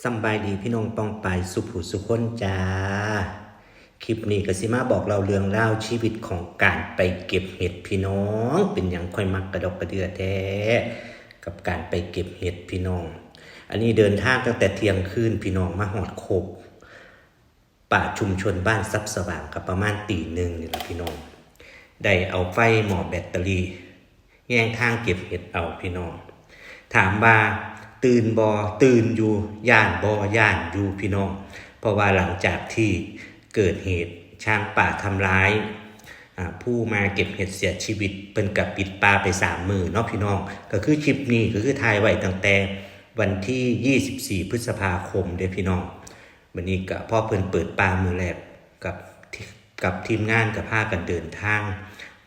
สำบายดีพี่น้องป้องไปสุผู้สุคนจ้าคลิปนี้ก็สิมาบอกเราเรื่องเล่าชีวิตของการไปเก็บเห็ดพี่น้องเป็นอย่างค่อยมักกระดกกระเดือแท้กับการไปเก็บเห็ดพี่น้องอันนี้เดินทางตั้งแต่เที่ยงคืนพี่น้องมาหอดโคกป่าชุมชนบ้านทรัพย์สว่างกับประมาณตีหนึ่งนี่แหละพี่น้องได้เอาไฟหมอแบตเตอรี่แย่งทางเก็บเห็ดเอาพี่น้องถามว่าตื่นตื่นอยู่ย่านย่านอยู่พี่น้องเพราะว่าหลังจากที่เกิดเหตุช้างป่าทำร้ายผู้มาเก็บเห็ดเสียชีวิตเป็นกับปิดป่าไป3 มื้อเนาะพี่น้องก็คือคลิปนี้ก็คือถ่ายไว้ตั้งแต่วันที่24 พฤษภาคมเด้อพี่น้องวันนี้ก็พ่อเพิ่นเปิดป่ามือแรกกับทีมงานกับพากันเดินทาง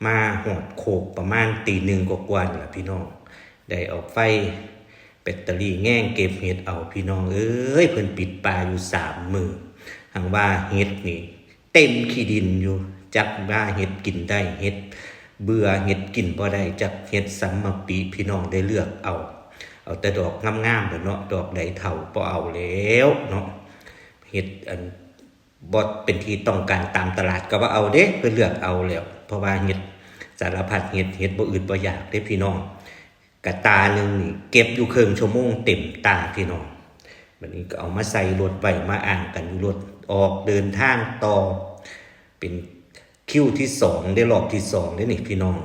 มาหอดโคกประมาณตี 1กว่าๆนี่ล่ะพี่น้องได้ออกไฟแบตเตอรี่แง่งเก็บเห็ดเอาพี่น้องเอ้ยเพิ่นปิดป่าอยู่3 มื้อหังว่าเห็ดนี่เต็มขี้ดินอยู่จักว่าเห็ดกินได้เห็ดเบื่อเห็ดกินบ่ได้จักเห็ดสัมมปีพี่น้องได้เลือกเอาแต่ดอกงามๆเด้อเนาะดอกใดเฒ่าบ่เอาแล้วเนาะเห็ดอันบ่เป็นที่ต้องการตามตลาดก็ว่าเอาเด้เพิ่นเลือกเอาแล้วเพราะว่าเห็ดสารพัดเห็ดบ่อื่นบ่อยากเด้พี่น้องกะตาหนึ่งนี่เก็บอยู่ครึ่งชั่วโมงเต็มตาพี่น้องวันนี้ก็เอามาใส่รถไว้มาอ่างกันอยู่รถออกเดินทางต่อเป็นคิวที่2ได้รอบที่2ได้นี่พี่น้อง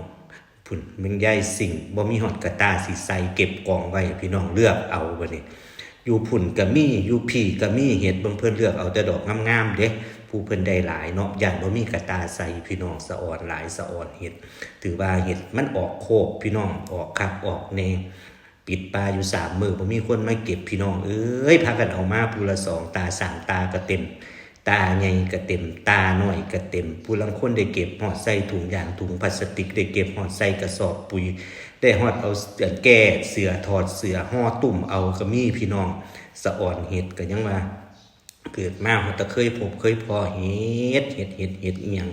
พุ่นมันใหญ่สิ่งบ่มีฮอดกะตาสิใส่เก็บกองไว้พี่น้องเลือกเอาบัดนี้อยู่พุ่นก็มีอยู่พี่ก็มีเห็ดบางเพิ่นเลือกเอาแต่ดอกงามๆเด้ผู้เพิ่นได้หลายเนาะย่านบ่มีกะตาใส่พี่น้องสะออนหลายสะออนเห็ดถือว่าเห็ดมันออกโคกพี่น้องออกคักออกแน่ปิดปลาอยู่3 มื้อบ่มีคนมาเก็บพี่น้องเอ้ยพากันเอามาผู้ละ2 ตา3 ตาก็เต็มตาใหญ่ก็เต็มตาน้อยก็เต็มผู้ลังคนได้เก็บฮอดใส่ถุงยางถุงพลาสติกได้เก็บฮอดใส่กระสอบปุ๋ยได้ฮอดเอาแก้เสือถอดเสือห่อตุ่มเอาก็มีพี่น้องสะอ่อนเห็ดก็ยังว่าเกิดมาเฮาตะเคยพบเคยพอเห็ดอีหยัง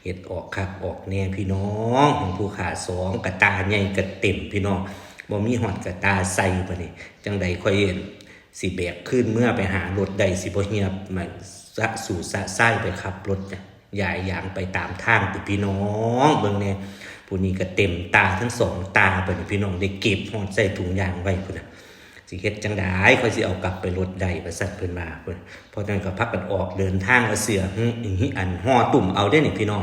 เห็ดออกคักออกแน่พี่น้องของผู้ขา2กระตาใหญ่ก็เต็มพี่น้องบ่มีฮอดกระตาใส่บัดนี้จังใดค่อยเห็นสิแบกขึ้นเมื่อไปหารถได้สิบ่เหียบมันสะสู่สะไส้ไปขับรถย้ายอย่างไปตามทางพี่น้องเบิ่งแน่ผู้นี้ก็เต็มตาทั้ง2 ตาบัดนี้พี่น้องได้เก็บฮอดใส่ถุงยางไว้พุ่นน่ะสิเฮ็ดจังได๋ค่อยสิเอากลับไปรถได้ว่าซั่นเพิ่นว่าเพิ่นเพราะนั้นก็พักกันออกเดินทางเอาเสืออันห่อตุ่มเอาได้นี่พี่น้อง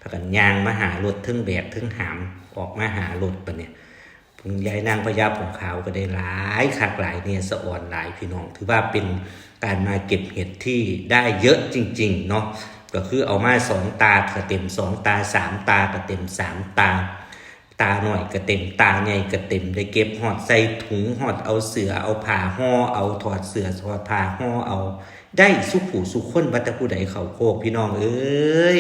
พากันย่างมาหารถทึ่งแบกทึ่งหามออกมาหารถบัดนี้ยายนางพญาผงขาวก็ได้หลายคักหลายเนี่ยสะอ่อนหลายพี่น้องถือว่าเป็นการมาเก็บเห็ดที่ได้เยอะจริงๆเนาะก็คือเอามา2 ตาก็เต็ม2 ตา3 ตาก็เต็ม3 ตาตาหน่อยก็เต็มตาใหญ่ก็เต็มได้เก็บหอดใส่ถุงหอดเอาเสือเอาผ้าห่อเอาถอดเสือถอดผ้าห่อเอาได้สุขผู้สุขคนวัตถุใดเขาโคกพี่น้องเอ้ย